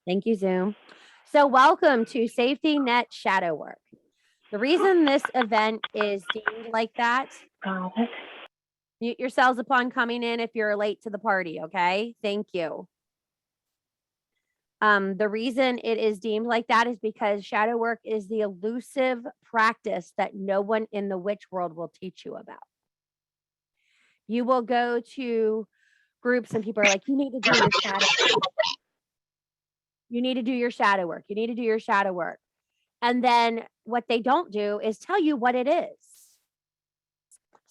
Thank you, Zoom. So welcome to Safety Net Shadow Work. The reason this event is deemed like that, Got it. mute yourselves upon coming in if you're late to the party, okay? Thank you. The reason it is deemed like that is because shadow work is the elusive practice that no one in the witch world will teach you about. You will go to groups and people are like, you need to do your shadow work. You need to do your shadow work. You need to do your shadow work. And then what they don't do is tell you what it is.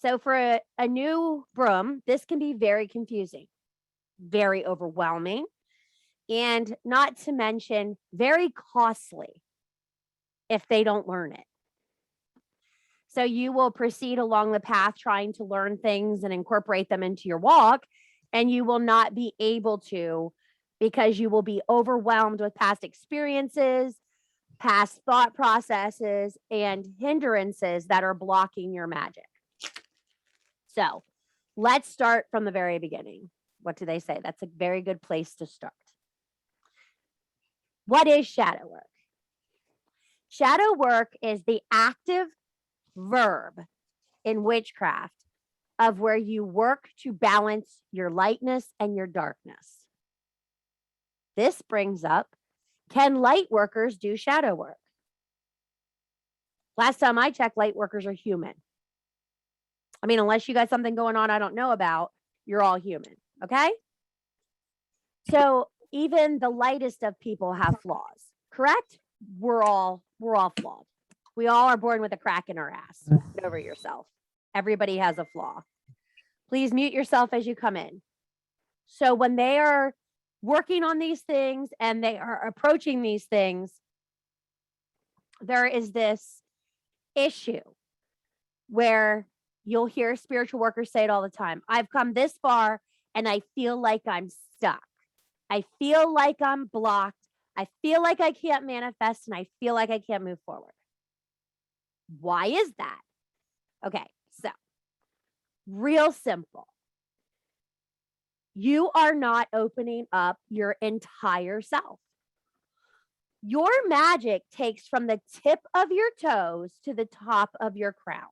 So for a new broom, this can be very confusing, very overwhelming, and not to mention very costly if they don't learn it. So you will proceed along the path trying to learn things and incorporate them into your walk, and you will not be able to because you will be overwhelmed with past experiences, past thought processes, and hindrances that are blocking your magic. So let's start from the very beginning. What do they say? That's a very good place to start. What is shadow work? Shadow work is the active verb in witchcraft of where you work to balance your lightness and your darkness. This brings up, can light workers do shadow work? Last time I checked, light workers are human. I mean, unless you got something going on I don't know about, you're all human, okay? So even the lightest of people have flaws, correct? We're all flawed. We all are born with a crack in our ass. Get over yourself. Everybody has a flaw. Please mute yourself as you come in. So when they are working on these things and they are approaching these things, there is this issue where you'll hear spiritual workers say it all the time. I've come this far and I feel like I'm stuck. I feel like I'm blocked. I feel like I can't manifest and I feel like I can't move forward. Why is that? Okay, so real simple. You are not opening up your entire self. Your magic takes from the tip of your toes to the top of your crown.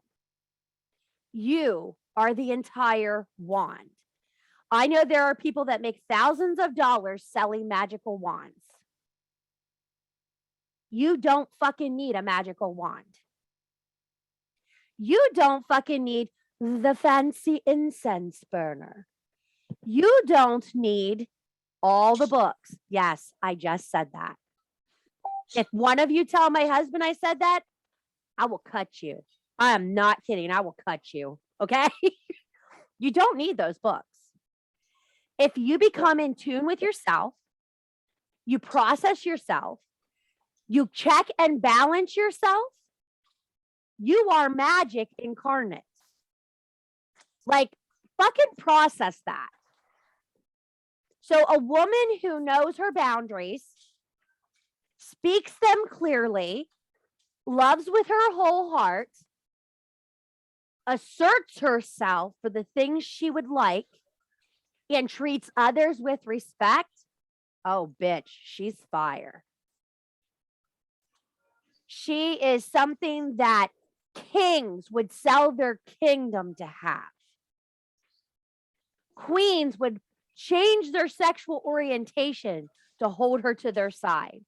You are the entire wand. I know there are people that make thousands of dollars selling magical wands. You don't fucking need a magical wand. You don't fucking need the fancy incense burner. You don't need all the books. Yes, I just said that. If one of you tell my husband I said that, I will cut you. I am not kidding. I will cut you. Okay? You don't need those books. If you become in tune with yourself, you process yourself, you check and balance yourself, you are magic incarnate. Like, fucking process that. So, a woman who knows her boundaries, speaks them clearly, loves with her whole heart, asserts herself for the things she would like, and treats others with respect, oh, bitch, she's fire. She is something that kings would sell their kingdom to have. Queens would change their sexual orientation to hold her to their side.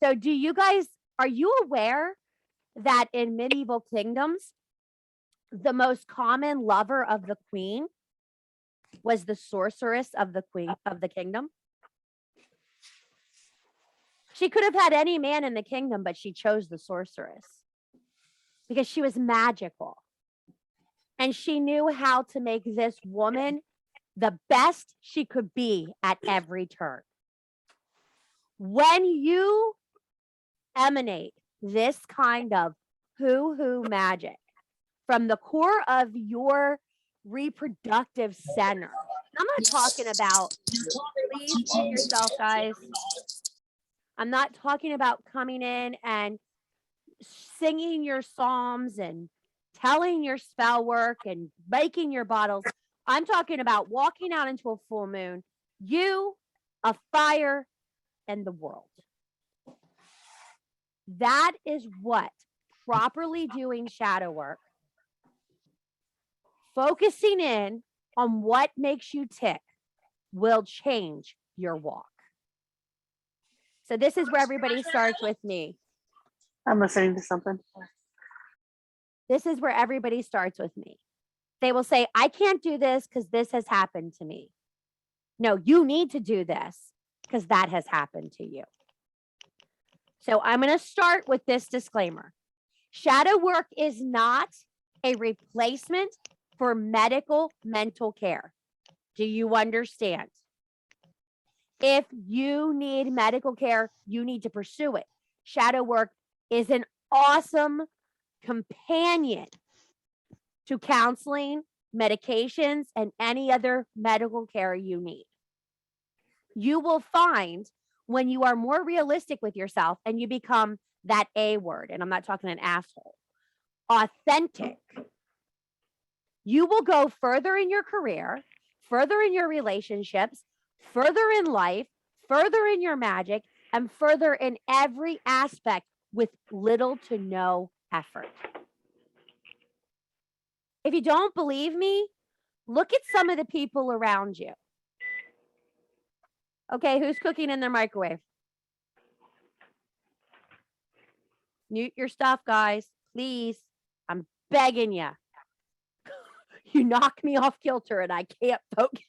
So do you guys, are you aware that in medieval kingdoms, the most common lover of the queen was the sorceress of the queen of the kingdom? She could have had any man in the kingdom, but she chose the sorceress because she was magical. And she knew how to make this woman the best she could be at every turn. When you emanate this kind of hoo-hoo magic from the core of your reproductive center, I'm not talking about, please mute yourself, guys. I'm not talking about coming in and singing your psalms and telling your spell work and making your bottles. I'm talking about walking out into a full moon, You, a fire, and the world. That is what properly doing shadow work, focusing in on what makes you tick, will change your walk. So this is where everybody starts with me. I'm listening to something. This is where everybody starts with me. They will say, I can't do this because this has happened to me. No, you need to do this because that has happened to you. So I'm going to start with this disclaimer. Shadow work is not a replacement for medical mental care. Do you understand? If you need medical care, you need to pursue it. Shadow work is an awesome companion to counseling, medications, and any other medical care you need. You will find when you are more realistic with yourself and you become that A word, and I'm not talking an asshole, authentic, you will go further in your career, further in your relationships, further in life, further in your magic, and further in every aspect with little to no effort. If you don't believe me, look at some of the people around you. Okay, who's cooking in their microwave? Mute your stuff, guys, please. I'm begging you. You knock me off kilter and I can't focus.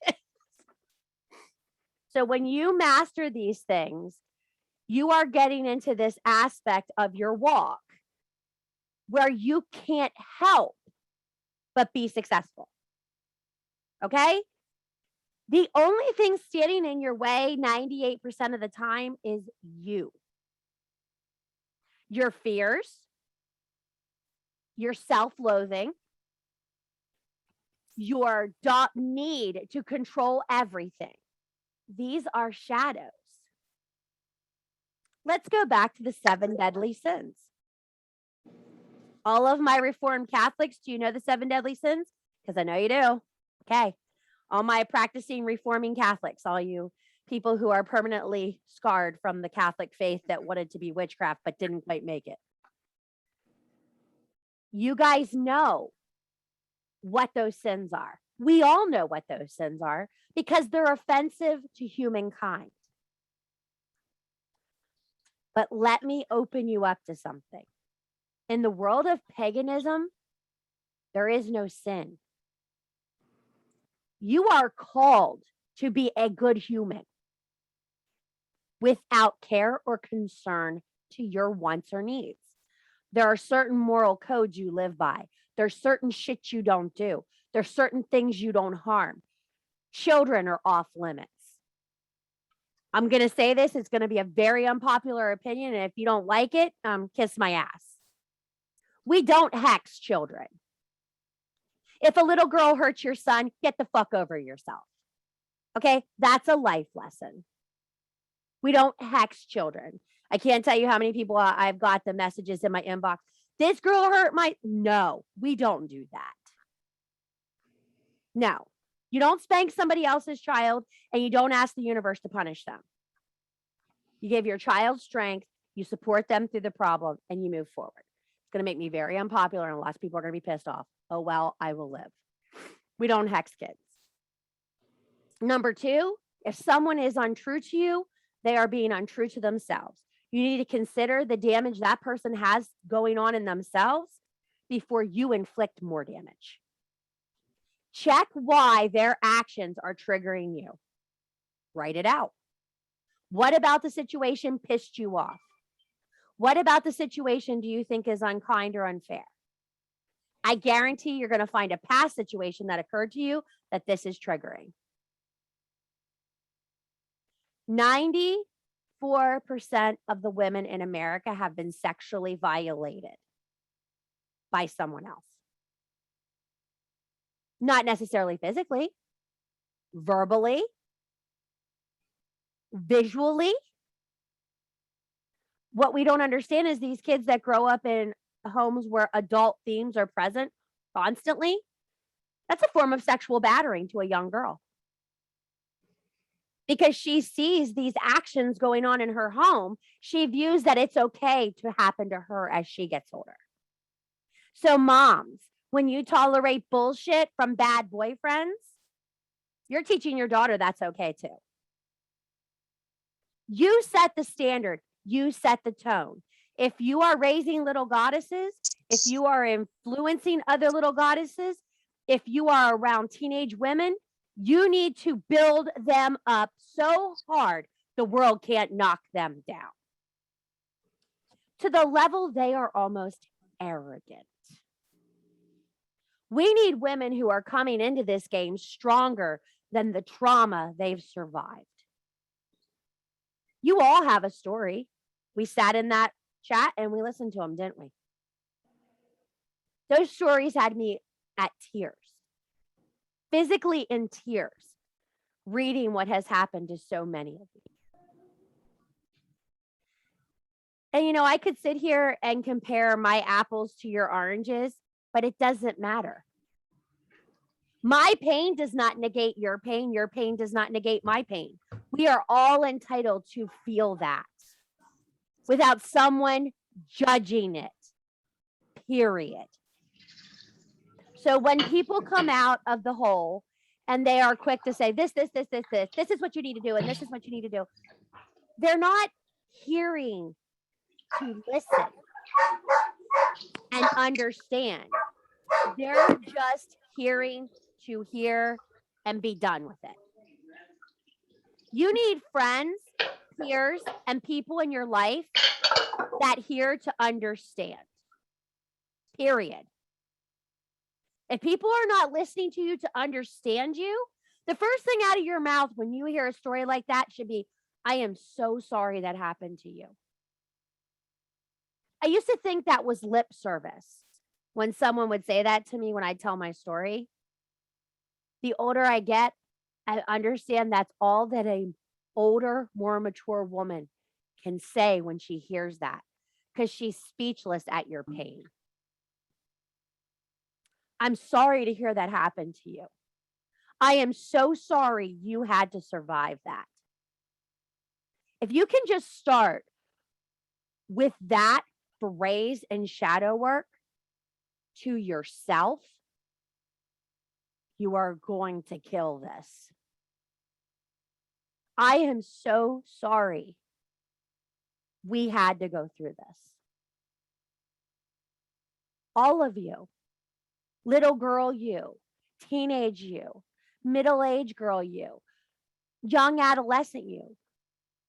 So when you master these things, you are getting into this aspect of your walk where you can't help but be successful. Okay? The only thing standing in your way 98% of the time is you. Your fears, your self-loathing, your need to control everything. These are shadows. Let's go back to the 7 deadly sins. All of my Reformed Catholics, do you know the 7 deadly sins? Because I know you do. Okay. All my practicing Reforming Catholics, all you people who are permanently scarred from the Catholic faith that wanted to be witchcraft but didn't quite make it. You guys know what those sins are. We all know what those sins are because they're offensive to humankind. But let me open you up to something. In the world of paganism, there is no sin. You are called to be a good human without care or concern to your wants or needs. There are certain moral codes you live by. There's certain shit you don't do. There's certain things you don't harm. Children are off limits. I'm going to say this. It's going to be a very unpopular opinion. And if you don't like it, kiss my ass. We don't hex children. If a little girl hurts your son, get the fuck over yourself. Okay? That's a life lesson. We don't hex children. I can't tell you how many people I've got the messages in my inbox. This girl hurt my... No, we don't do that. No. You don't spank somebody else's child and you don't ask the universe to punish them. You give your child strength, you support them through the problem, and you move forward. It's going to make me very unpopular and lots of people are going to be pissed off. Oh, well, I will live. We don't hex kids. Number 2, if someone is untrue to you, they are being untrue to themselves. You need to consider the damage that person has going on in themselves before you inflict more damage. Check why their actions are triggering you. Write it out. What about the situation pissed you off? What about the situation do you think is unkind or unfair? I guarantee you're going to find a past situation that occurred to you that this is triggering. 94% of the women in America have been sexually violated by someone else. Not necessarily physically, verbally, visually. What we don't understand is these kids that grow up in homes where adult themes are present constantly, that's a form of sexual battering to a young girl. because she sees these actions going on in her home. She views that it's okay to happen to her as she gets older. So, moms, when you tolerate bullshit from bad boyfriends, you're teaching your daughter that's okay too. You set the standard, you set the tone. If you are raising little goddesses, if you are influencing other little goddesses, if you are around teenage women, you need to build them up so hard the world can't knock them down to the level they are almost arrogant. We need women who are coming into this game stronger than the trauma they've survived. You all have a story. We sat in that chat and we listened to them, didn't we? Those stories had me at tears, physically in tears, reading what has happened to so many of you. And I could sit here and compare my apples to your oranges, but it doesn't matter. My pain does not negate your pain. Your pain does not negate my pain. We are all entitled to feel that without someone judging it, period. So when people come out of the hole and they are quick to say, this is what you need to do, and this is what you need to do, they're not hearing to listen and understand. They're just hearing to hear and be done with it. You need friends, peers, and people in your life that hear to understand. Period. If people are not listening to you to understand you, the first thing out of your mouth when you hear a story like that should be, I am so sorry that happened to you. I used to think that was lip service when someone would say that to me when I tell my story. The older I get, I understand that's all that an older, more mature woman can say when she hears that, because she's speechless at your pain. I'm sorry to hear that happen to you. I am so sorry you had to survive that. If you can just start with that phrase and shadow work to yourself, you are going to kill this. I am so sorry we had to go through this. All of you, little girl you, teenage you, middle-aged girl you, young adolescent you.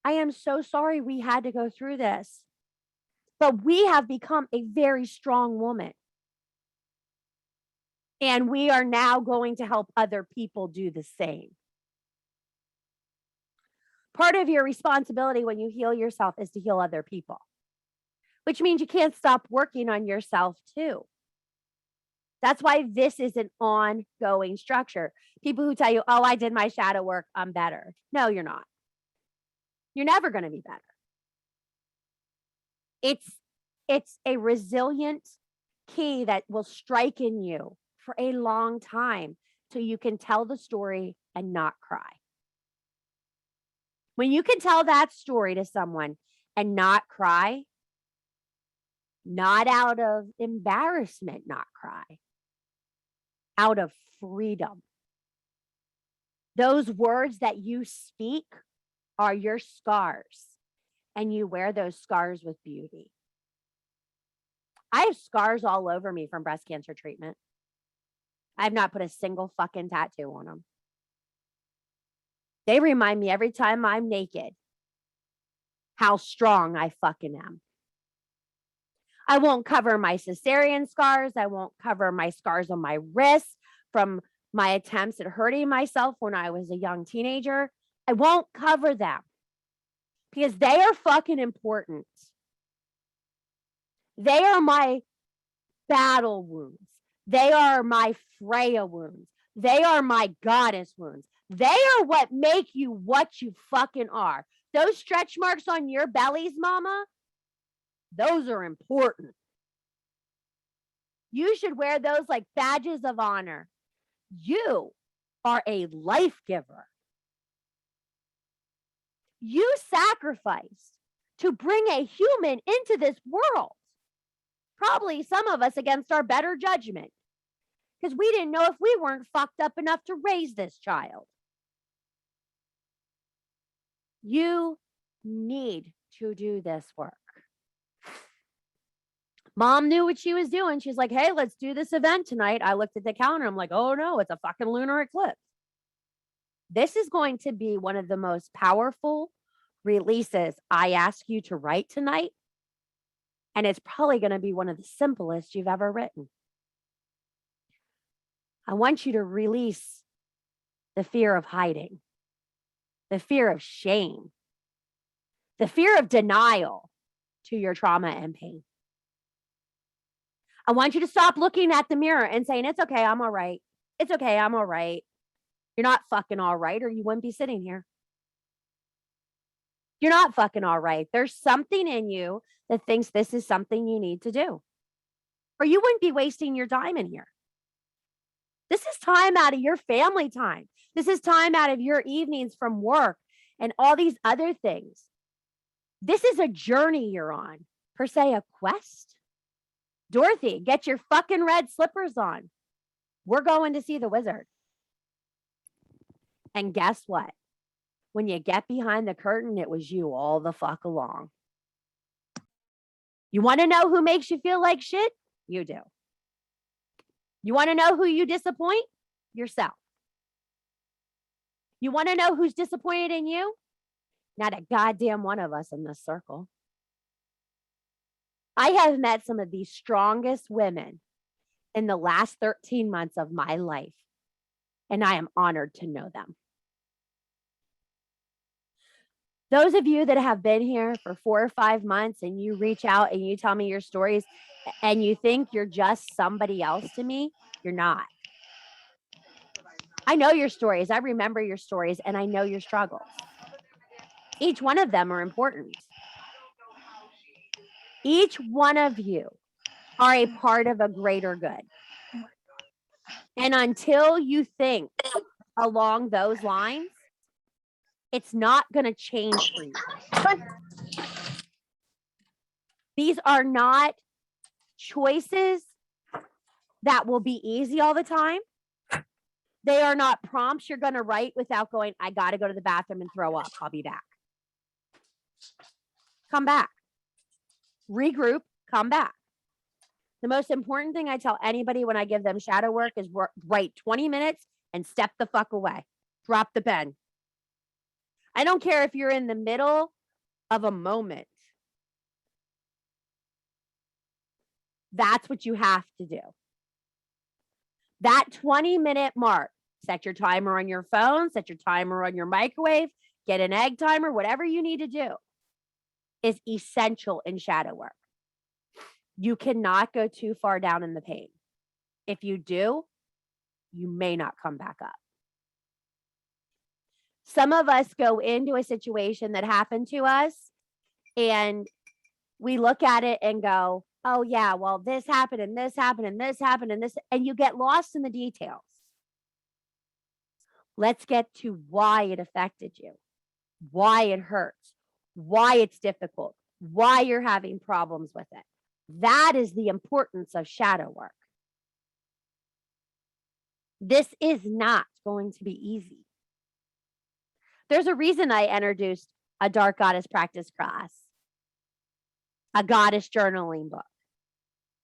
I am so sorry we had to go through this. But we have become a very strong woman. And we are now going to help other people do the same. Part of your responsibility when you heal yourself is to heal other people, which means you can't stop working on yourself too. That's why this is an ongoing structure. People who tell you, oh, I did my shadow work, I'm better. No, you're not. You're never going to be better. It's a resilient key that will strike in you for a long time till you can tell the story and not cry. When you can tell that story to someone and not cry, not out of embarrassment, not cry, out of freedom. Those words that you speak are your scars, and you wear those scars with beauty. I have scars all over me from breast cancer treatment. I've not put a single fucking tattoo on them. They remind me every time I'm naked how strong I fucking am. I won't cover my cesarean scars. I won't cover my scars on my wrists from my attempts at hurting myself when I was a young teenager. I won't cover them because they are fucking important. They are my battle wounds. They are my Freya wounds. They are my goddess wounds. They are what make you what you fucking are. Those stretch marks on your bellies, mama, those are important. You should wear those like badges of honor. You are a life giver. You sacrificed to bring a human into this world. Probably some of us against our better judgment, because we didn't know if we weren't fucked up enough to raise this child. You need to do this work. Mom knew what she was doing. She's like, hey, let's do this event tonight. I looked at the calendar. I'm like, oh no, it's a fucking lunar eclipse. This is going to be one of the most powerful releases I ask you to write tonight. And it's probably going to be one of the simplest you've ever written. I want you to release the fear of hiding, the fear of shame, the fear of denial to your trauma and pain. I want you to stop looking at the mirror and saying, it's okay, I'm all right. It's okay, I'm all right. You're not fucking all right, or you wouldn't be sitting here. You're not fucking all right. There's something in you that thinks this is something you need to do, or you wouldn't be wasting your time in here. This is time out of your family time. This is time out of your evenings from work and all these other things. This is a journey you're on, per se, a quest. Dorothy, get your fucking red slippers on. We're going to see the wizard. And guess what? When you get behind the curtain, it was you all the fuck along. You want to know who makes you feel like shit? You do. You want to know who you disappoint? Yourself. You want to know who's disappointed in you? Not a goddamn one of us in this circle. I have met some of the strongest women in the last 13 months of my life, and I am honored to know them. Those of you that have been here for 4 or 5 months and you reach out and you tell me your stories and you think you're just somebody else to me, you're not. I know your stories. I remember your stories, and I know your struggles. Each one of them are important. Each one of you are a part of a greater good. And until you think along those lines, it's not going to change for you. These are not choices that will be easy all the time. They are not prompts you're going to write without going, I got to go to the bathroom and throw up. I'll be back. Come back. Regroup, come back. The most important thing I tell anybody when I give them shadow work is write 20 minutes and step the fuck away. Drop the pen. I don't care if you're in the middle of a moment. That's what you have to do. That 20-minute mark, set your timer on your phone, set your timer on your microwave, get an egg timer, whatever you need to do, is essential in shadow work. You cannot go too far down in the pain. If you do, you may not come back up. Some of us go into a situation that happened to us and we look at it and go, oh yeah, well, this happened and this happened and this happened and this, and you get lost in the details. Let's get to why it affected you, why it hurts, why it's difficult, why you're having problems with it. That is the importance of shadow work. This is not going to be easy. There's a reason I introduced a Dark Goddess practice class, a goddess journaling book.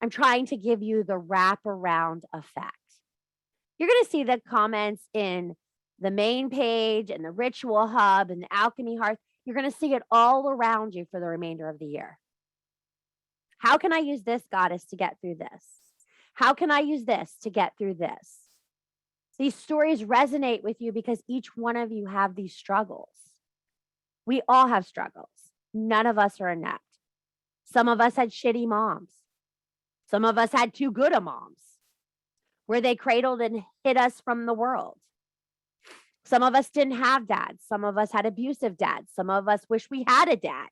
I'm trying to give you the wraparound effect. You're going to see the comments in the main page and the Ritual Hub and the Alchemy Hearth. You're going to see it all around you for the remainder of the year. How can I use this goddess to get through this? How can I use this to get through this? These stories resonate with you because each one of you have these struggles. We all have struggles. None of us are inept. Some of us had shitty moms. Some of us had too good of moms, where they cradled and hid us from the world. Some of us didn't have dads. Some of us had abusive dads. Some of us wish we had a dad.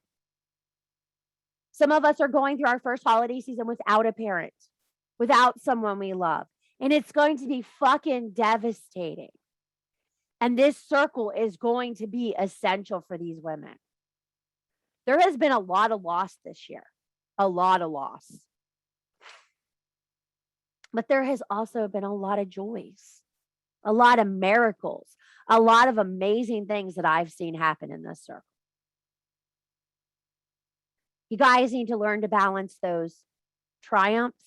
Some of us are going through our first holiday season without a parent, without someone we love. And it's going to be fucking devastating. And this circle is going to be essential for these women. There has been a lot of loss this year, a lot of loss. But there has also been a lot of joys, a lot of miracles, a lot of amazing things that I've seen happen in this circle. You guys need to learn to balance those triumphs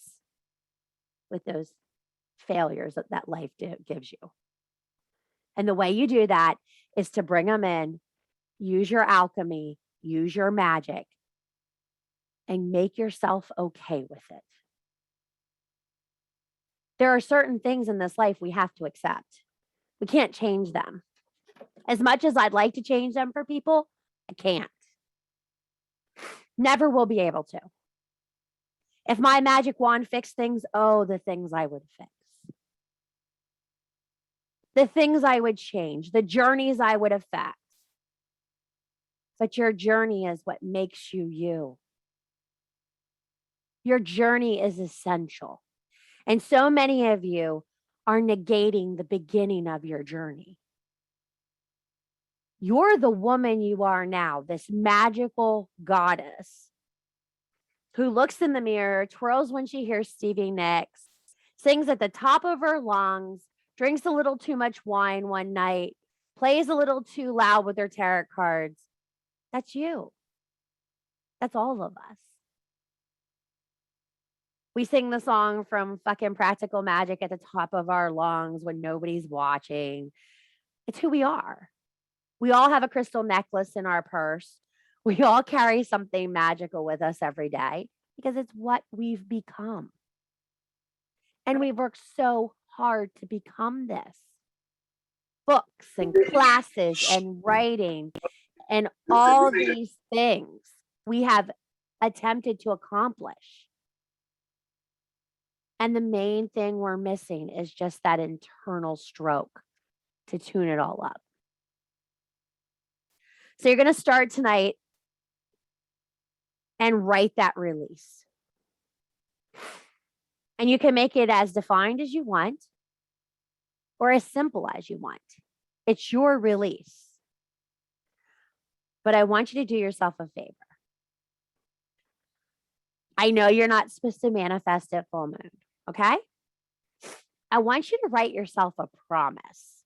with those failures that life gives you. And the way you do that is to bring them in, use your alchemy, use your magic, and make yourself okay with it. There are certain things in this life we have to accept. We can't change them. As much as I'd like to change them for people, I can't. Never will be able to. If my magic wand fixed things, oh, the things I would fix. The things I would change, the journeys I would affect. But your journey is what makes you you. Your journey is essential. And so many of you are negating the beginning of your journey. You're the woman you are now, this magical goddess who looks in the mirror, twirls when she hears Stevie Nicks, sings at the top of her lungs, drinks a little too much wine one night, plays a little too loud with her tarot cards. That's you. That's all of us. We sing the song from fucking Practical Magic at the top of our lungs when nobody's watching. It's who we are. We all have a crystal necklace in our purse. We all carry something magical with us every day because it's what we've become. And we've worked so hard to become this. Books and classes and writing and all these things we have attempted to accomplish. And the main thing we're missing is just that internal stroke to tune it all up. So you're going to start tonight and write that release. And you can make it as defined as you want or as simple as you want. It's your release. But I want you to do yourself a favor. I know you're not supposed to manifest at full moon, okay? I want you to write yourself a promise.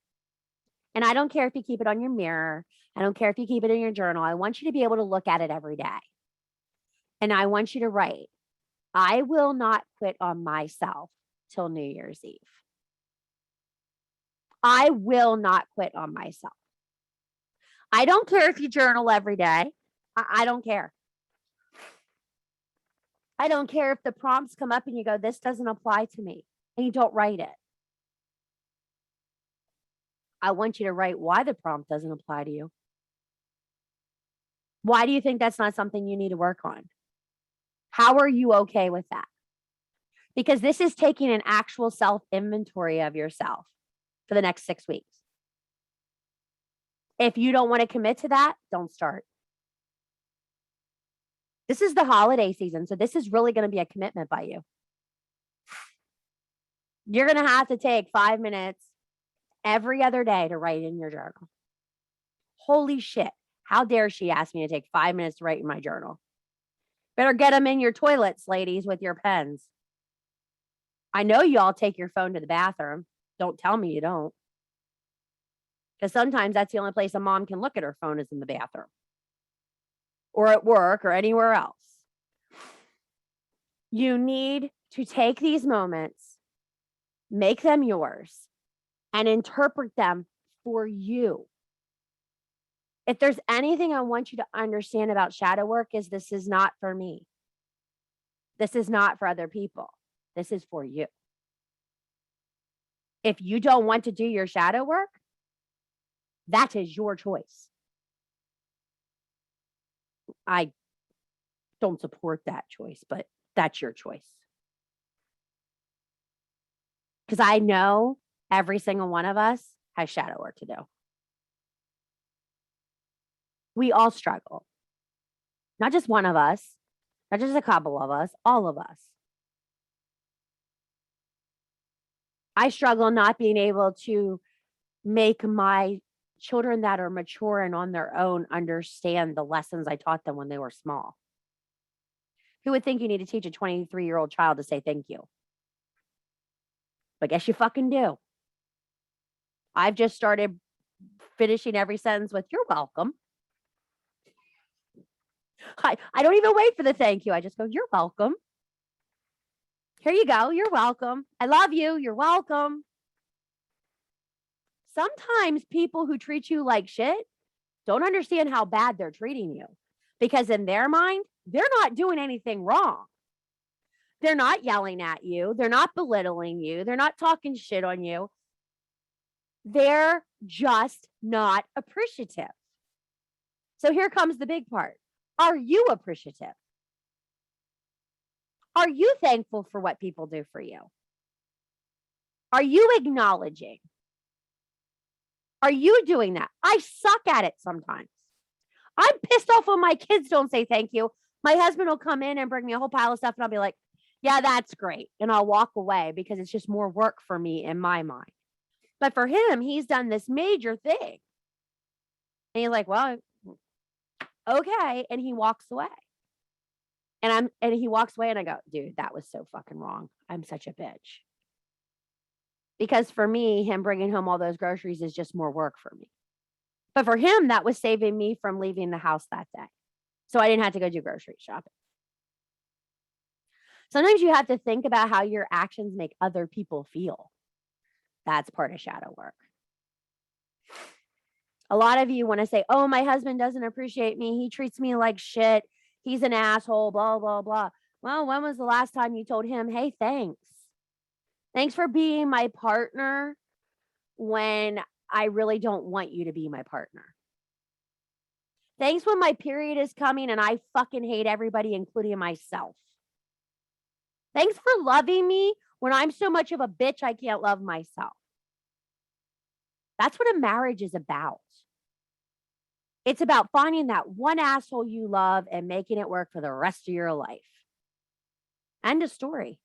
And I don't care if you keep it on your mirror. I don't care if you keep it in your journal. I want you to be able to look at it every day. And I want you to write, I will not quit on myself till New Year's Eve. I will not quit on myself. I don't care if you journal every day. I don't care. I don't care if the prompts come up and you go, this doesn't apply to me, and you don't write it. I want you to write why the prompt doesn't apply to you. Why do you think that's not something you need to work on? How are you okay with that? Because this is taking an actual self-inventory of yourself for the next 6 weeks. If you don't want to commit to that, don't start. This is the holiday season, so this is really going to be a commitment by you. You're going to have to take 5 minutes every other day to write in your journal. Holy shit. How dare she ask me to take 5 minutes to write in my journal? Better get them in your toilets, ladies, with your pens. I know you all take your phone to the bathroom. Don't tell me you don't. Because sometimes that's the only place a mom can look at her phone is in the bathroom. Or at work or anywhere else. You need to take these moments, make them yours, and interpret them for you. If there's anything I want you to understand about shadow work is this is not for me. This is not for other people. This is for you. If you don't want to do your shadow work, that is your choice. I don't support that choice, but that's your choice. Because I know every single one of us has shadow work to do. We all struggle. Not just one of us, not just a couple of us, all of us. I struggle not being able to make my children that are mature and on their own understand the lessons I taught them when they were small. Who would think you need to teach a 23-year-old child to say thank you? But guess you fucking do. I've just started finishing every sentence with, you're welcome. I don't even wait for the thank you. I just go, you're welcome. Here you go. You're welcome. I love you. You're welcome. Sometimes people who treat you like shit don't understand how bad they're treating you, because in their mind, they're not doing anything wrong. They're not yelling at you. They're not belittling you. They're not talking shit on you. They're just not appreciative. So here comes the big part. Are you appreciative? Are you thankful for what people do for you? Are you acknowledging? Are you doing that? I suck at it sometimes. I'm pissed off when my kids don't say thank you. My husband will come in and bring me a whole pile of stuff, and I'll be like, yeah, that's great. And I'll walk away because it's just more work for me in my mind. But for him, he's done this major thing. And he's like, well, okay. And he walks away. And he walks away and I go, dude, that was so fucking wrong. I'm such a bitch. Because for me, him bringing home all those groceries is just more work for me. But for him, that was saving me from leaving the house that day. So I didn't have to go do grocery shopping. Sometimes you have to think about how your actions make other people feel. That's part of shadow work. A lot of you want to say, oh, my husband doesn't appreciate me. He treats me like shit. He's an asshole, blah, blah, blah. Well, when was the last time you told him, hey, thanks? Thanks for being my partner when I really don't want you to be my partner. Thanks when my period is coming and I fucking hate everybody, including myself. Thanks for loving me when I'm so much of a bitch I can't love myself. That's what a marriage is about. It's about finding that one asshole you love and making it work for the rest of your life. End of story.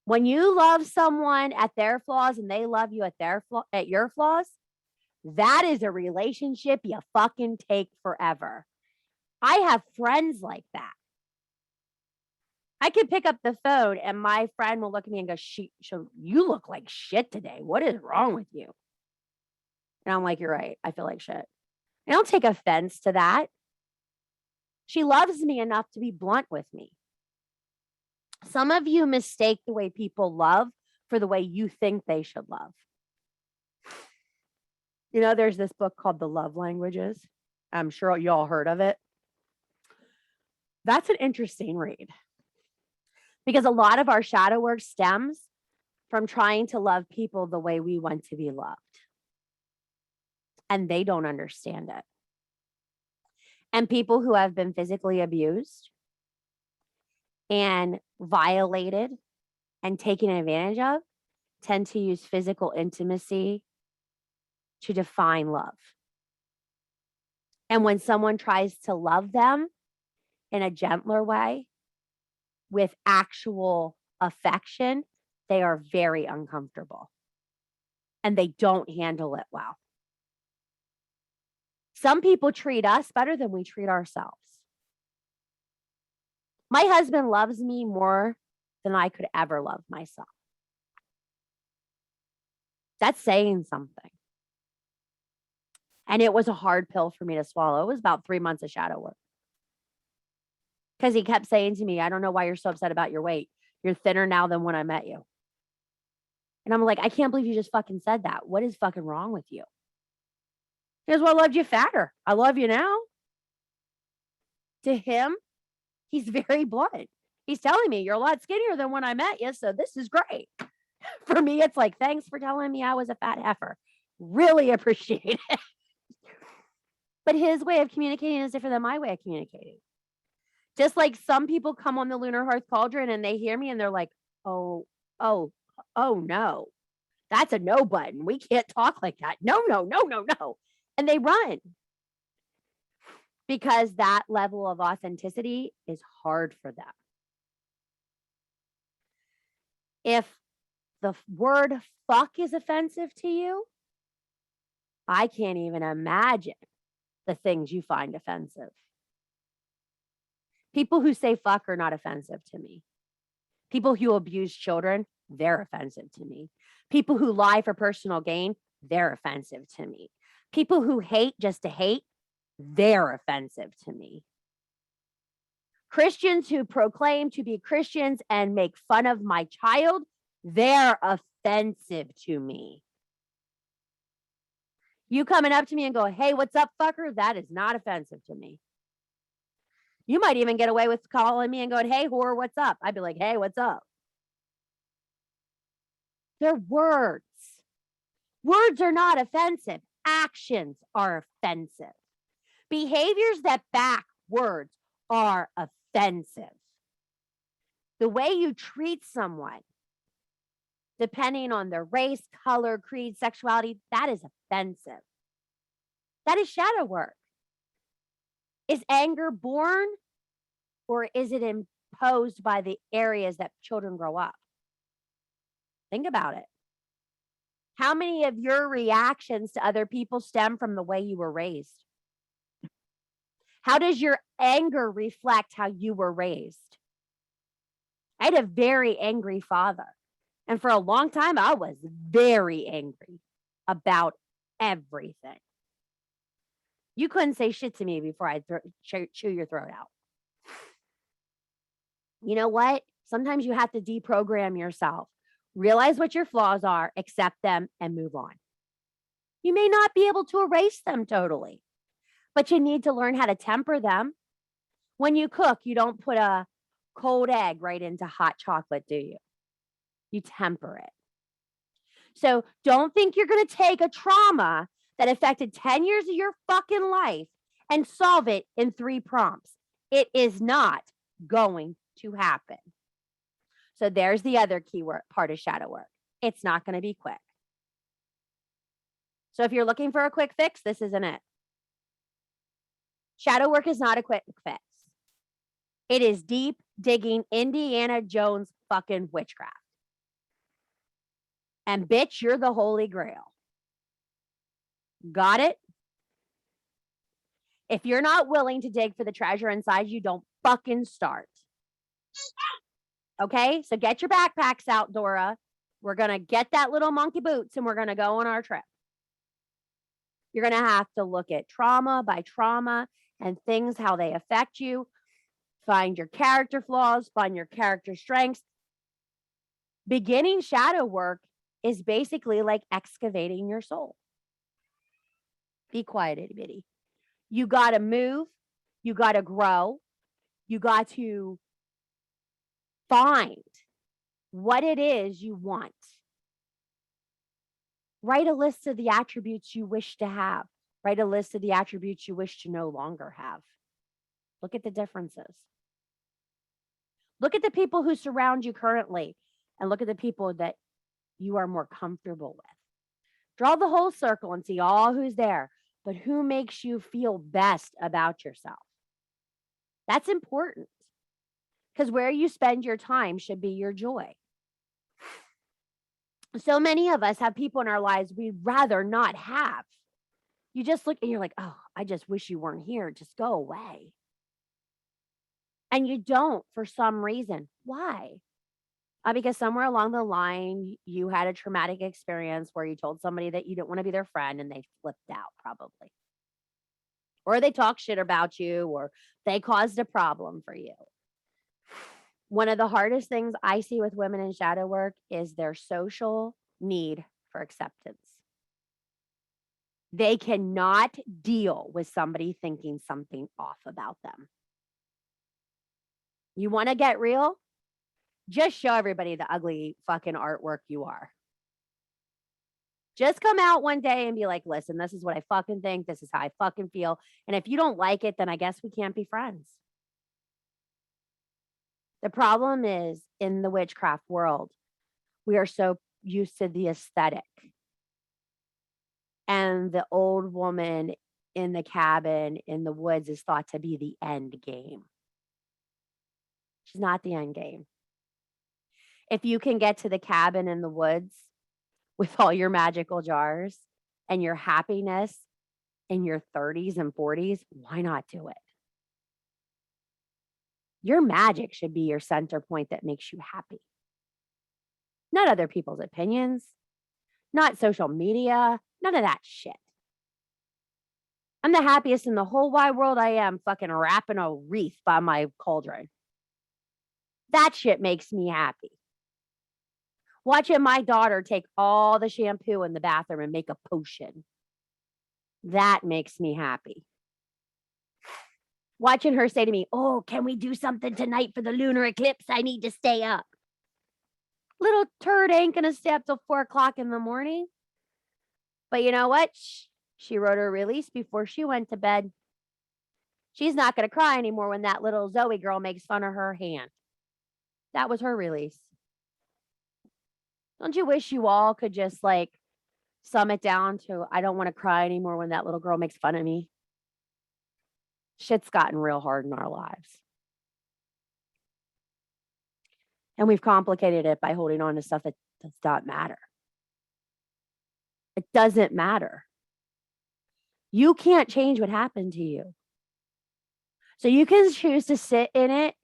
When you love someone at their flaws and they love you at your flaws, that is a relationship you fucking take forever. I have friends like that. I could pick up the phone and my friend will look at me and go, you look like shit today. What is wrong with you? And I'm like, you're right. I feel like shit. I don't take offense to that. She loves me enough to be blunt with me. Some of you mistake the way people love for the way you think they should love. You know, there's this book called The Love Languages. I'm sure you all heard of it. That's an interesting read because a lot of our shadow work stems from trying to love people the way we want to be loved. And they don't understand it. And people who have been physically abused and violated and taken advantage of tend to use physical intimacy to define love. And when someone tries to love them in a gentler way with actual affection, they are very uncomfortable and they don't handle it well. Some people treat us better than we treat ourselves. My husband loves me more than I could ever love myself. That's saying something. And it was a hard pill for me to swallow. It was about 3 months of shadow work. Because he kept saying to me, I don't know why you're so upset about your weight. You're thinner now than when I met you. And I'm like, I can't believe you just fucking said that. What is fucking wrong with you? He goes, well, I loved you fatter. I love you now. To him, he's very blunt. He's telling me you're a lot skinnier than when I met you, so this is great. For me, it's like, thanks for telling me I was a fat heifer. Really appreciate it. But his way of communicating is different than my way of communicating. Just like some people come on the Lunar Hearth Cauldron and they hear me and they're like, oh no, that's a no button. We can't talk like that. No. And they run because that level of authenticity is hard for them. If the word fuck is offensive to you, I can't even imagine the things you find offensive. People who say fuck are not offensive to me. People who abuse children, they're offensive to me. People who lie for personal gain, they're offensive to me. People who hate just to hate, they're offensive to me. Christians who proclaim to be Christians and make fun of my child, they're offensive to me. You coming up to me and go, hey, what's up, fucker? That is not offensive to me. You might even get away with calling me and going, hey, whore, what's up? I'd be like, hey, what's up? They're words. Words are not offensive. Actions are offensive. Behaviors that back words are offensive. The way you treat someone, depending on their race, color, creed, sexuality, that is offensive. That is shadow work. Is anger born or is it imposed by the areas that children grow up? Think about it. How many of your reactions to other people stem from the way you were raised? How does your anger reflect how you were raised? I had a very angry father. And for a long time, I was very angry about everything. You couldn't say shit to me before I'd chew your throat out. You know what? Sometimes you have to deprogram yourself. Realize what your flaws are, accept them, and move on. You may not be able to erase them totally, but you need to learn how to temper them. When you cook, you don't put a cold egg right into hot chocolate, do you? You temper it. So don't think you're going to take a trauma that affected 10 years of your fucking life and solve it in 3 prompts. It is not going to happen. So there's the other keyword part of shadow work. It's not going to be quick. So if you're looking for a quick fix, this isn't it. Shadow work is not a quick fix. It is deep digging Indiana Jones fucking witchcraft. And bitch, you're the Holy Grail. Got it? If you're not willing to dig for the treasure inside you, don't fucking start. Okay? So get your backpacks out, Dora. We're going to get that little monkey boots and we're going to go on our trip. You're going to have to look at trauma by trauma and things, how they affect you. Find your character flaws, find your character strengths. Beginning shadow work is basically like excavating your soul. Be quiet, itty bitty. You got to move. You got to grow. You got to find what it is you want. Write a list of the attributes you wish to have. Write a list of the attributes you wish to no longer have. Look at the differences. Look at the people who surround you currently and look at the people that you are more comfortable with. Draw the whole circle and see all who's there, but who makes you feel best about yourself? That's important because where you spend your time should be your joy. So many of us have people in our lives we'd rather not have. You just look and you're like, oh, I just wish you weren't here. Just go away. And you don't for some reason. Why? Because somewhere along the line, you had a traumatic experience where you told somebody that you didn't want to be their friend and they flipped out probably. Or they talked shit about you or they caused a problem for you. One of the hardest things I see with women in shadow work is their social need for acceptance. They cannot deal with somebody thinking something off about them. You want to get real? Just show everybody the ugly fucking artwork you are. Just come out one day and be like, listen, this is what I fucking think. This is how I fucking feel. And if you don't like it, then I guess we can't be friends. The problem is in the witchcraft world, we are so used to the aesthetic. And the old woman in the cabin in the woods is thought to be the end game. She's not the end game. If you can get to the cabin in the woods with all your magical jars and your happiness in your 30s and 40s, why not do it? Your magic should be your center point that makes you happy. Not other people's opinions, not social media, none of that shit. I'm the happiest in the whole wide world. I am fucking wrapping a wreath by my cauldron. That shit makes me happy. Watching my daughter take all the shampoo in the bathroom and make a potion. That makes me happy. Watching her say to me, "Oh, can we do something tonight for the lunar eclipse? I need to stay up." Little turd ain't gonna stay up till 4 o'clock in the morning. But you know what? She wrote her release before she went to bed. She's not gonna cry anymore when that little Zoe girl makes fun of her hand. That was her release. Don't you wish you all could just like sum it down to, I don't want to cry anymore when that little girl makes fun of me? Shit's gotten real hard in our lives. And we've complicated it by holding on to stuff that does not matter. It doesn't matter. You can't change what happened to you. So you can choose to sit in it,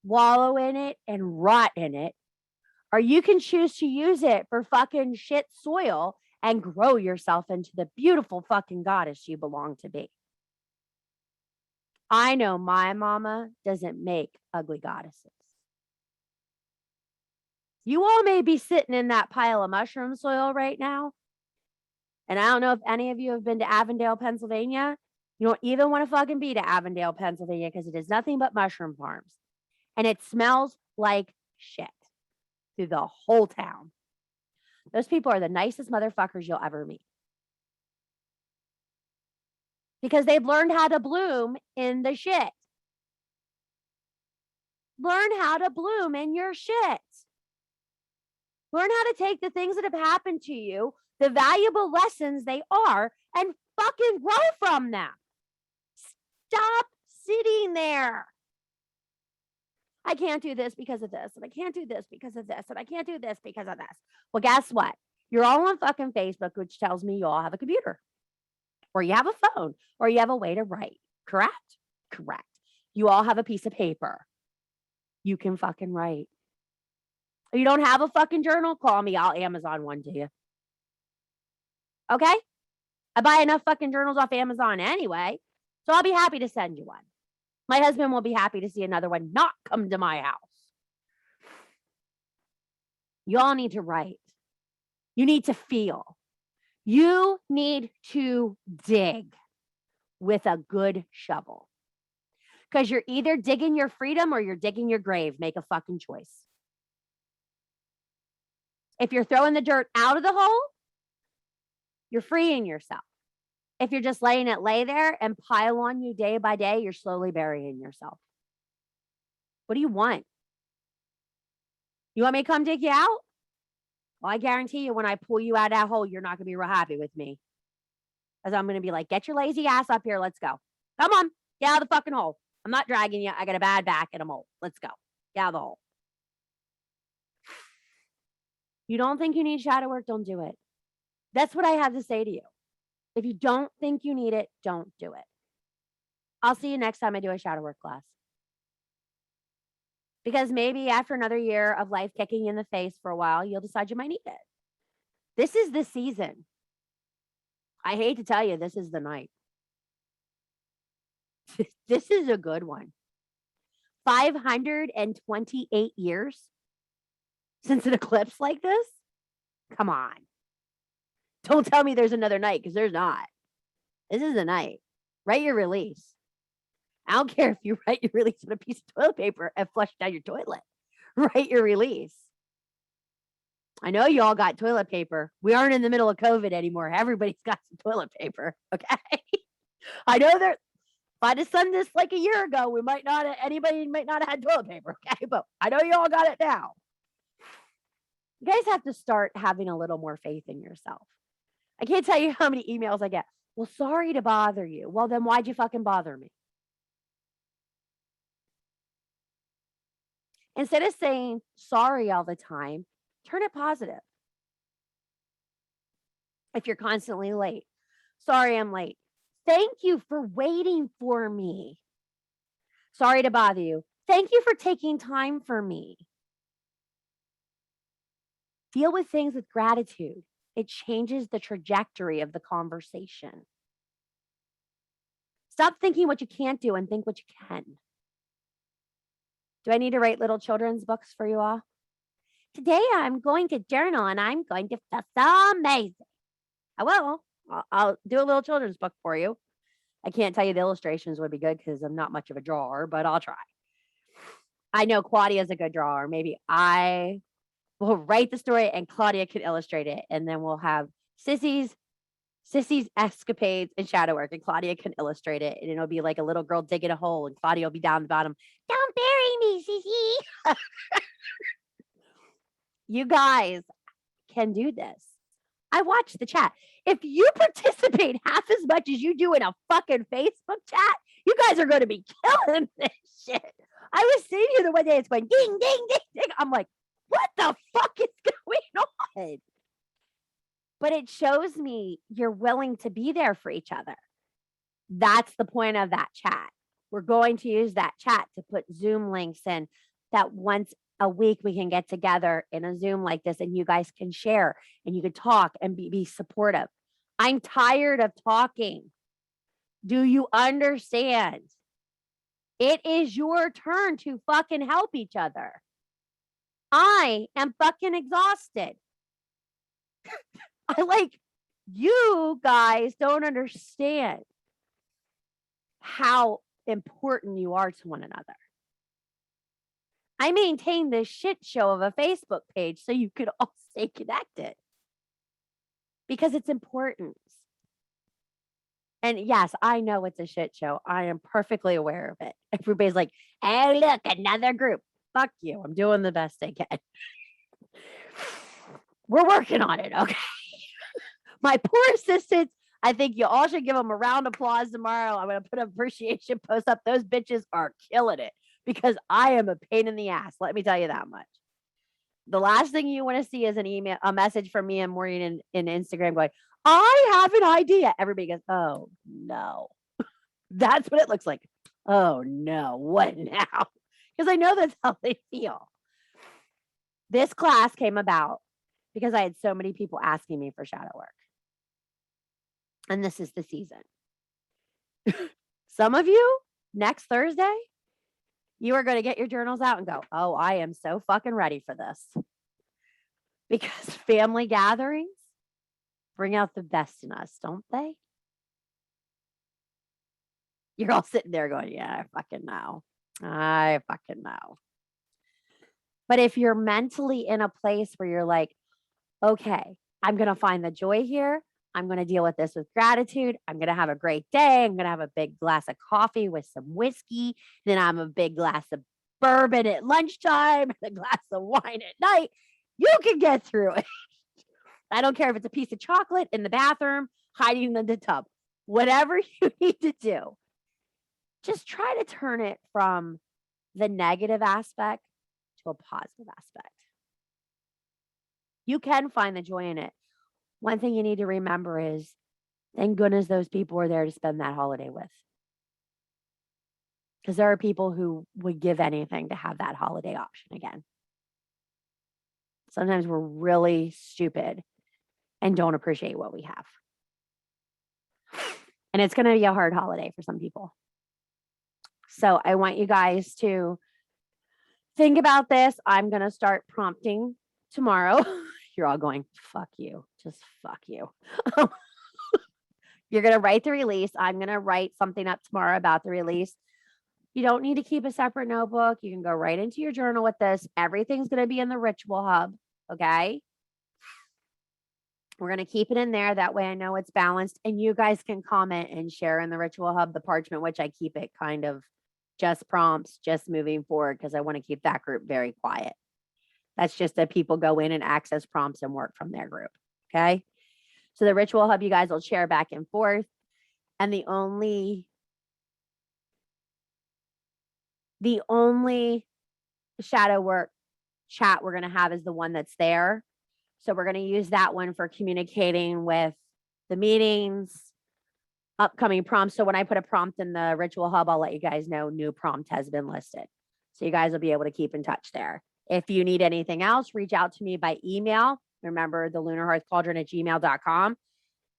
wallow in it, and rot in it. Or you can choose to use it for fucking shit soil and grow yourself into the beautiful fucking goddess you belong to be. I know my mama doesn't make ugly goddesses. You all may be sitting in that pile of mushroom soil right now. And I don't know if any of you have been to Avondale, Pennsylvania. You don't even want to fucking be to Avondale, Pennsylvania, because it is nothing but mushroom farms. And it smells like shit through the whole town. Those people are the nicest motherfuckers you'll ever meet. Because they've learned how to bloom in the shit. Learn how to bloom in your shit. Learn how to take the things that have happened to you, the valuable lessons they are, and fucking grow from them. Stop sitting there. I can't do this because of this, and I can't do this because of this, and I can't do this because of this. Well, guess what? You're all on fucking Facebook, which tells me you all have a computer, or you have a phone, or you have a way to write. Correct? Correct. You all have a piece of paper. You can fucking write. If you don't have a fucking journal, call me. I'll Amazon one to you. Okay? I buy enough fucking journals off Amazon anyway, so I'll be happy to send you one. My husband will be happy to see another one not come to my house. You all need to write. You need to feel. You need to dig with a good shovel. Because you're either digging your freedom or you're digging your grave. Make a fucking choice. If you're throwing the dirt out of the hole, you're freeing yourself. If you're just letting it lay there and pile on you day by day, you're slowly burying yourself. What do you want? You want me to come dig you out? Well, I guarantee you when I pull you out of that hole, you're not going to be real happy with me. Because I'm going to be like, get your lazy ass up here. Let's go. Come on. Get out of the fucking hole. I'm not dragging you. I got a bad back and a mole. Let's go. Get out of the hole. You don't think you need shadow work? Don't do it. That's what I have to say to you. If you don't think you need it, don't do it. I'll see you next time I do a shadow work class. Because maybe after another year of life kicking you in the face for a while, you'll decide you might need it. This is the season. I hate to tell you, this is the night. This is a good one. 528 years since an eclipse like this? Come on. Don't tell me there's another night, because there's not. This is the night. Write your release. I don't care if you write your release on a piece of toilet paper and flush down your toilet. Write your release. I know you all got toilet paper. We aren't in the middle of COVID anymore. Everybody's got some toilet paper. Okay. I know that if I'd have done this like a year ago, anybody might not have had toilet paper. Okay. But I know you all got it now. You guys have to start having a little more faith in yourself. I can't tell you how many emails I get. Well, sorry to bother you. Well, then why'd you fucking bother me? Instead of saying sorry all the time, turn it positive. If you're constantly late, sorry I'm late. Thank you for waiting for me. Sorry to bother you. Thank you for taking time for me. Deal with things with gratitude. It changes the trajectory of the conversation. Stop thinking what you can't do and think what you can. Do I need to write little children's books for you all? Today I'm going to journal and I'm going to feel so amazing. I will. I'll do a little children's book for you. I can't tell you the illustrations would be good because I'm not much of a drawer, but I'll try. I know Claudia's a good drawer. Maybe I will write the story and Claudia can illustrate it. And then we'll have Sissy's escapades and shadow work, and Claudia can illustrate it. And it'll be like a little girl digging a hole, and Claudia will be down the bottom. Don't bury me, Sissy. You guys can do this. I watch the chat. If you participate half as much as you do in a fucking Facebook chat, you guys are going to be killing this shit. I was sitting here the one day, it's going ding, ding, ding, ding. I'm like, what the fuck is going on? But it shows me you're willing to be there for each other. That's the point of that chat. We're going to use that chat to put Zoom links in that once a week we can get together in a Zoom like this and you guys can share and you can talk and be supportive. I'm tired of talking. Do you understand? It is your turn to fucking help each other. I am fucking exhausted. You guys don't understand how important you are to one another. I maintain this shit show of a Facebook page so you could all stay connected because it's important. And yes, I know it's a shit show. I am perfectly aware of it. Everybody's like, hey, look, another group. Fuck you. I'm doing the best I can. We're working on it, okay? My poor assistants, I think you all should give them a round of applause tomorrow. I'm going to put an appreciation post up. Those bitches are killing it because I am a pain in the ass. Let me tell you that much. The last thing you want to see is a message from me and Maureen in Instagram going, I have an idea. Everybody goes, oh no. That's what it looks like. Oh no, what now? Because I know that's how they feel. This class came about because I had so many people asking me for shadow work. And this is the season. Some of you, next Thursday, you are going to get your journals out and go, oh, I am so fucking ready for this. Because family gatherings bring out the best in us, don't they? You're all sitting there going, yeah, I fucking know. I fucking know. But if you're mentally in a place where you're like, okay, I'm going to find the joy here. I'm going to deal with this with gratitude. I'm going to have a great day. I'm going to have a big glass of coffee with some whiskey. Then I'm a big glass of bourbon at lunchtime and a glass of wine at night. You can get through it. I don't care if it's a piece of chocolate in the bathroom, hiding in the tub, whatever you need to do. Just try to turn it from the negative aspect to a positive aspect. You can find the joy in it. One thing you need to remember is, thank goodness those people were there to spend that holiday with. Because there are people who would give anything to have that holiday option again. Sometimes we're really stupid and don't appreciate what we have. And it's going to be a hard holiday for some people. So I want you guys to think about this. I'm going to start prompting tomorrow. You're all going, fuck you. Just fuck you. You're going to write the release. I'm going to write something up tomorrow about the release. You don't need to keep a separate notebook. You can go right into your journal with this. Everything's going to be in the Ritual Hub. Okay. We're going to keep it in there. That way I know it's balanced. And you guys can comment and share in the Ritual Hub, the parchment, which I keep it kind of just prompts, just moving forward, because I want to keep that group very quiet. That's just that people go in and access prompts and work from their group. Okay. So the Ritual Hub, you guys will share back and forth. And the only shadow work chat we're going to have is the one that's there. So we're going to use that one for communicating with the meetings, upcoming prompts. So when I put a prompt in the Ritual Hub, I'll let you guys know new prompt has been listed. So you guys will be able to keep in touch there. If you need anything else, reach out to me by email. Remember the lunarhearthcauldron@gmail.com.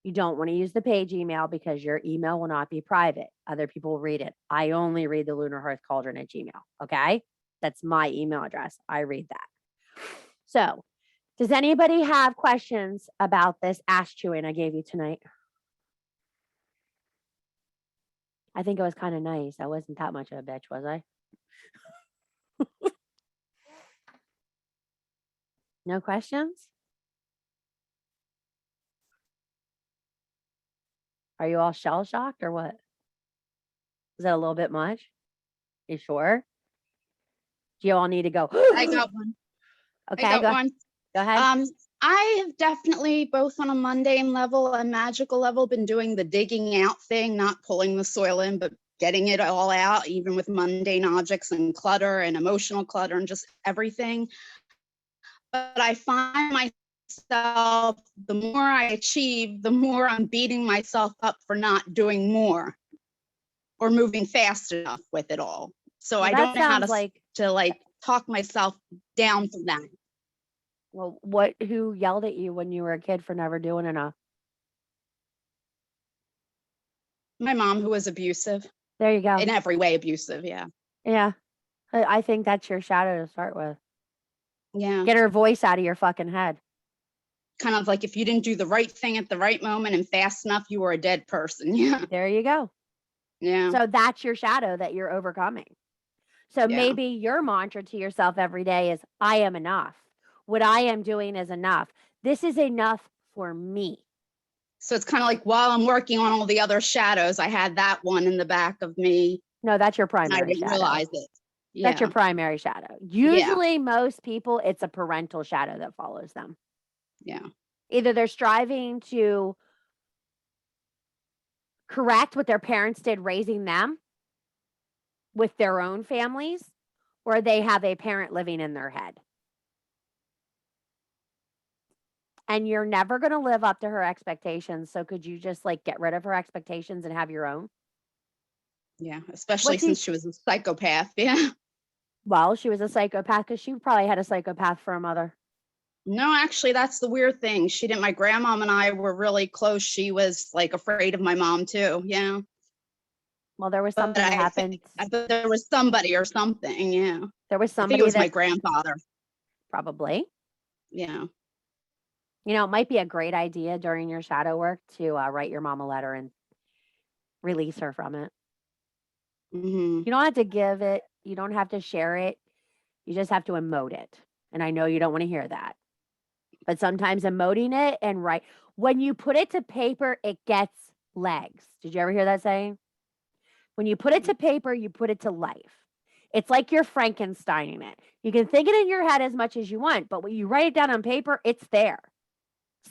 You don't want to use the page email because your email will not be private. Other people will read it. I only read the lunarhearthcauldron@gmail. Okay. That's my email address. I read that. So does anybody have questions about this ass chewing I gave you tonight? I think it was kind of nice. I wasn't that much of a bitch, was I? No questions? Are you all shell shocked or what? Is that a little bit much? You sure? Do you all need to go? I got one. Okay, I got go, one. go ahead. I have definitely, both on a mundane level and magical level, been doing the digging out thing, not pulling the soil in, but getting it all out, even with mundane objects and clutter and emotional clutter and just everything. But I find myself, the more I achieve, the more I'm beating myself up for not doing more or moving fast enough with it all. So Well, I that don't know how sounds to talk myself down from that. well, who yelled at you when you were a kid for never doing enough? My mom, who was abusive, There you go. in every way abusive. Yeah. Yeah. I think that's your shadow to start with. Yeah. Get her voice out of your fucking head. Kind of like if you didn't do the right thing at the right moment and fast enough, you were a dead person. Yeah. There you go. Yeah. So that's your shadow that you're overcoming. So Yeah. maybe your mantra to yourself every day is, I am enough. What I am doing is enough. This is enough for me. So it's kind of like while I'm working on all the other shadows, I had that one in the back of me. No, that's your And I primary didn't shadow. realize it. Yeah. That's your primary shadow. Usually, most people, it's a parental shadow that follows them. Yeah. Either they're striving to correct what their parents did raising them with their own families, or they have a parent living in their head. And you're never going to live up to her expectations. So could you just like get rid of her expectations and have your own? Yeah. Especially What's since she was a psychopath. Yeah. Well, she was a psychopath because she probably had a psychopath for a mother. No, actually, that's the weird thing. My grandmom and I were really close. She was like afraid of my mom too. Yeah. Well, there was But something that happened. I thought there was somebody or something. Yeah. There was I think somebody it was my that grandfather. probably, Yeah. it might be a great idea during your shadow work to write your mom a letter and release her from it. Hmm. You don't have to give it. You don't have to share it. You just have to emote it. And I know you don't want to hear that. But sometimes emoting it and when you put it to paper, it gets legs. Did you ever hear that saying? When you put it to paper, you put it to life. It's like you're Frankensteining it. You can think it in your head as much as you want, but when you write it down on paper, it's there.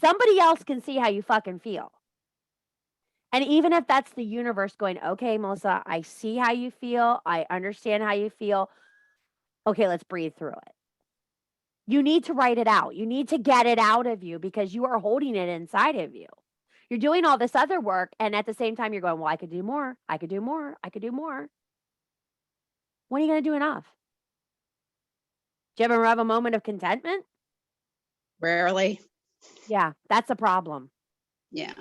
Somebody else can see how you fucking feel. And even if that's the universe going, okay, Melissa, I see how you feel. I understand how you feel. Okay, let's breathe through it. You need to write it out. You need to get it out of you because you are holding it inside of you. You're doing all this other work. And at the same time, you're going, well, I could do more. I could do more. I could do more. When are you going to do enough? Do you ever have a moment of contentment? Rarely. Yeah, that's a problem. Yeah.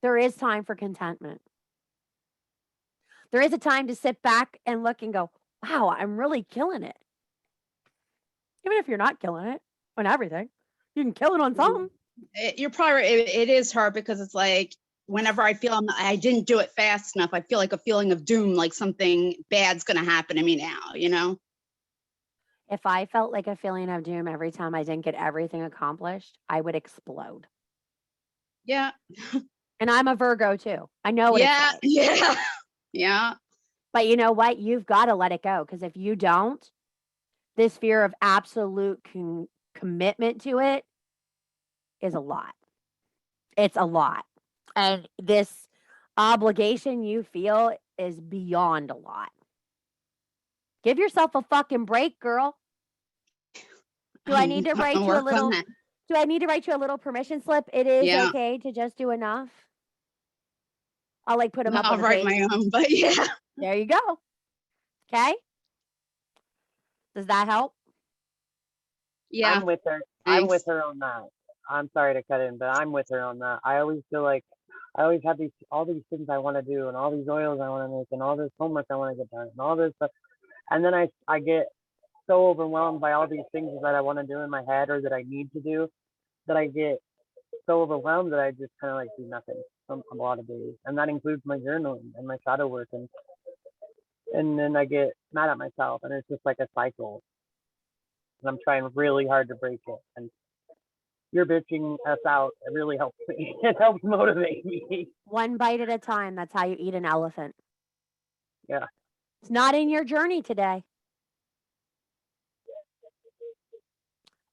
There is time for contentment. There is a time to sit back and look and go, wow, I'm really killing it. Even if you're not killing it on everything, you can kill it on something. You're probably, it is hard because it's like, whenever I feel I didn't do it fast enough, I feel like a feeling of doom, like something bad's going to happen to me now, If I felt like a feeling of doom every time I didn't get everything accomplished, I would explode. Yeah. And I'm a Virgo too. I know what Yeah. it's like. Yeah. Yeah. But you know what? You've got to let it go because if you don't, this fear of absolute commitment to it is a lot. It's a lot. And this obligation you feel is beyond a lot. Give yourself a fucking break, girl. Do I need to I'm write gonna you a work on little, that. do I need to write you a little permission slip? It is Yeah. okay to just do enough. I'll like put them No, up on I'll the write page. my own, but yeah. There you go. Okay. Does that help? Yeah. I'm with her. I'm with Thanks. her on that. I'm sorry to cut in, but I'm with her on that. I always feel like I always have all these things I want to do and all these oils I want to make and all this homework I want to get done and all this stuff. And then I get so overwhelmed by all these things that I want to do in my head or that I need to do that I get so overwhelmed that I just kind of like do nothing a lot of days. And that includes my journaling and my shadow work and then I get mad at myself and it's just like a cycle. And I'm trying really hard to break it. And you're bitching us out. It really helps me. It helps motivate me. One bite at a time. That's how you eat an elephant. Yeah. It's not in your journey today.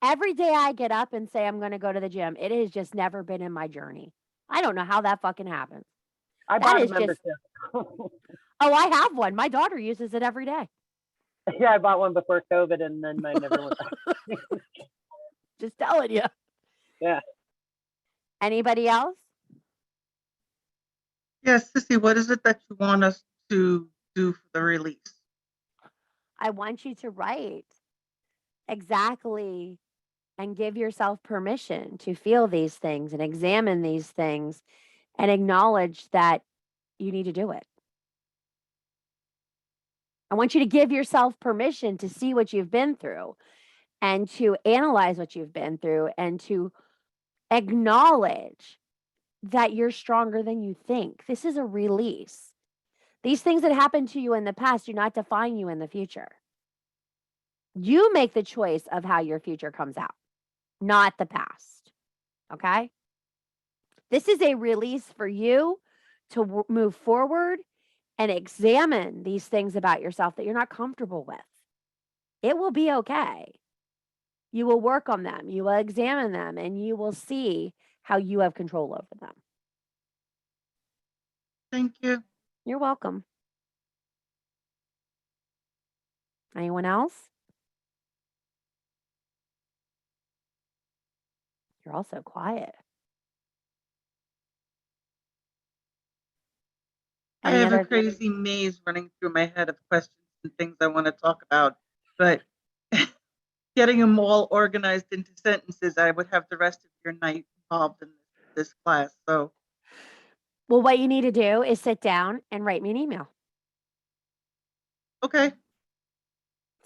Every day I get up and say I'm going to go to the gym, it has just never been in my journey. I don't know how that fucking happens. I That bought a is just- membership. Oh, I have one. My daughter uses it every day. Yeah, I bought one before COVID and then I never went back. Just telling you. Yeah. Anybody else? Yes, Sissy, what is it that you want us to do for the release? I want you to write exactly and give yourself permission to feel these things and examine these things and acknowledge that you need to do it. I want you to give yourself permission to see what you've been through and to analyze what you've been through and to acknowledge that you're stronger than you think. This is a release. These things that happened to you in the past do not define you in the future. You make the choice of how your future comes out, not the past. Okay? This is a release for you to move forward and examine these things about yourself that you're not comfortable with. It will be okay. You will work on them, you will examine them, and you will see how you have control over them. Thank you. You're welcome. Anyone else? You're all so quiet. I Any have a other- crazy maze running through my head of questions and things I want to talk about, but getting them all organized into sentences, I would have the rest of your night involved in this class. So, Well, what you need to do is sit down and write me an email. okay.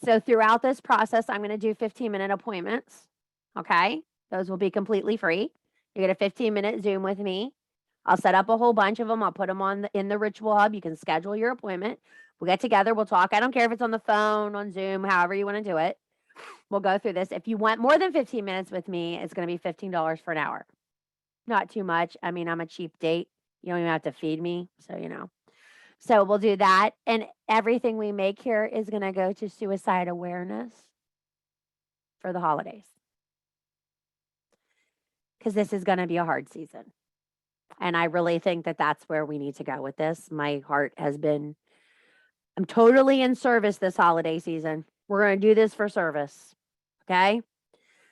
So throughout this process, I'm going to do 15-minute appointments. Okay. Those will be completely free. You get a 15-minute Zoom with me. I'll set up a whole bunch of them. I'll put them in the Ritual Hub. You can schedule your appointment. We'll get together. We'll talk. I don't care if it's on the phone, on Zoom, however you want to do it. We'll go through this. If you want more than 15 minutes with me, it's going to be $15 for an hour. Not too much. I mean, I'm a cheap date. You don't even have to feed me. So, you know. So we'll do that. And everything we make here is going to go to suicide awareness for the holidays. Because this is going to be a hard season. And I really think that that's where we need to go with this. My heart has been, I'm totally in service this holiday season. We're going to do this for service. Okay.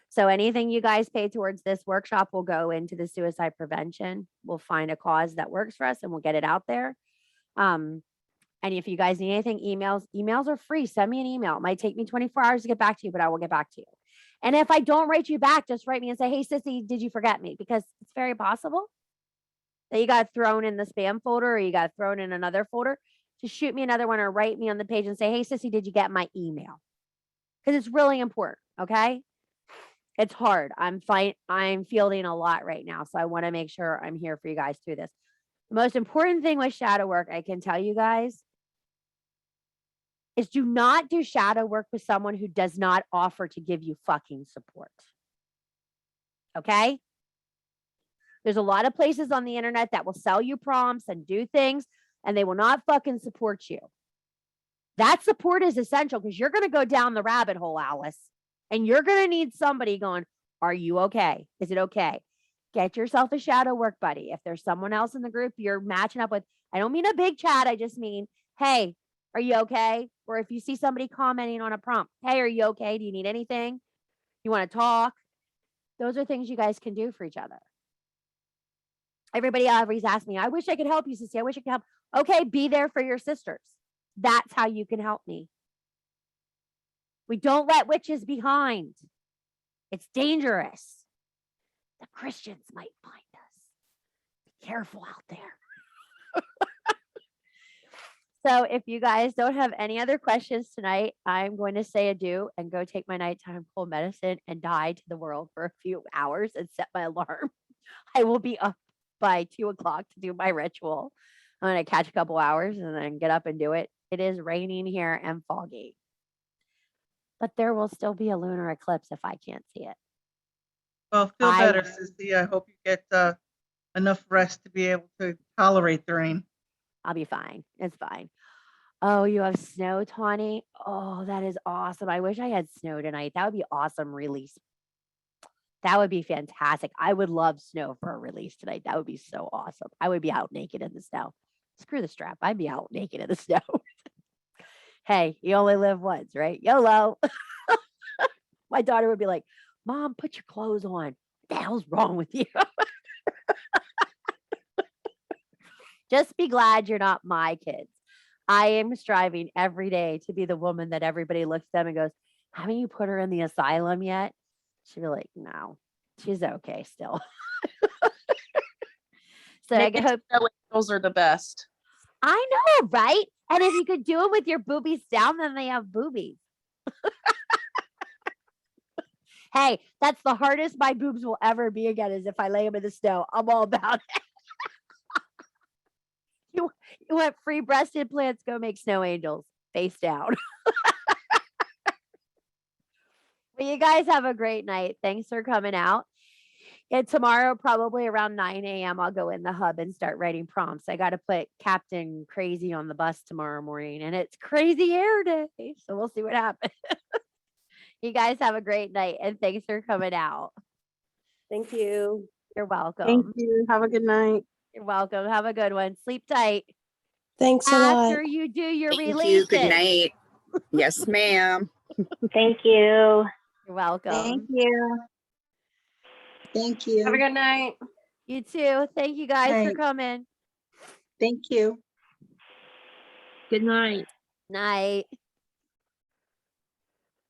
So anything you guys pay towards this workshop will go into the suicide prevention. We'll find a cause that works for us and we'll get it out there. And if you guys need anything, emails are free. Send me an email. It might take me 24 hours to get back to you, but I will get back to you. And if I don't write you back, just write me and say, hey, Sissy, did you forget me? Because it's very possible that you got thrown in the spam folder or you got thrown in another folder. Just shoot me another one or write me on the page and say, hey, Sissy, did you get my email? Because it's really important. Okay. It's hard. I'm fielding a lot right now. So I want to make sure I'm here for you guys through this. The most important thing with shadow work, I can tell you guys, is do not do shadow work with someone who does not offer to give you fucking support. Okay? There's a lot of places on the internet that will sell you prompts and do things, and they will not fucking support you. That support is essential because you're going to go down the rabbit hole, Alice, and you're going to need somebody going, are you okay? Is it okay? Get yourself a shadow work buddy. If there's someone else in the group you're matching up with, I don't mean a big chat. I just mean, hey, are you okay? Or if you see somebody commenting on a prompt, hey, are you okay? Do you need anything? You want to talk? Those are things you guys can do for each other. Everybody always asks me, I wish I could help you, Sissy. I wish I could help. Okay, be there for your sisters. That's how you can help me. We don't let witches behind. It's dangerous. The Christians might find us. Be careful out there. So if you guys don't have any other questions tonight, I'm going to say adieu and go take my nighttime cold medicine and die to the world for a few hours and set my alarm. I will be up by 2 o'clock to do my ritual. I'm going to catch a couple hours and then get up and do it. It is raining here and foggy. But there will still be a lunar eclipse if I can't see it. Well, feel I- better, Sissy. I hope you get enough rest to be able to tolerate the rain. I'll be fine. It's fine. Oh, you have snow, Tawny? Oh, that is awesome. I wish I had snow tonight. That would be awesome release. That would be fantastic. I would love snow for a release tonight. That would be so awesome. I would be out naked in the snow. Screw the strap. I'd be out naked in the snow. Hey, you only live once, right? YOLO. My daughter would be like, Mom, put your clothes on. What the hell's wrong with you? Just be glad you're not my kids. I am striving every day to be the woman that everybody looks at them and goes, haven't you put her in the asylum yet? She'd be like, no, she's okay still. So I Naked hope, snow angels are the best. I know, right? And if you could do it with your boobies down, then they have boobies. Hey, that's the hardest my boobs will ever be again is if I lay them in the snow. I'm all about it. You want free breast implants? Go make snow angels face down. Well, you guys have a great night. Thanks for coming out. And tomorrow, probably around 9 a.m., I'll go in the hub and start writing prompts. I got to put Captain Crazy on the bus tomorrow morning, and it's crazy air day. So we'll see what happens. You guys have a great night, and thanks for coming out. Thank you. You're welcome. Thank you. Have a good night. You're welcome. Have a good one. Sleep tight. Thanks a lot. After you do your Thank releases. you. Good night. Yes, ma'am. Thank you. You're welcome. you. Thank you. Have a good night. You too. Thank you guys for Night. coming. Thank you. Good night. Night.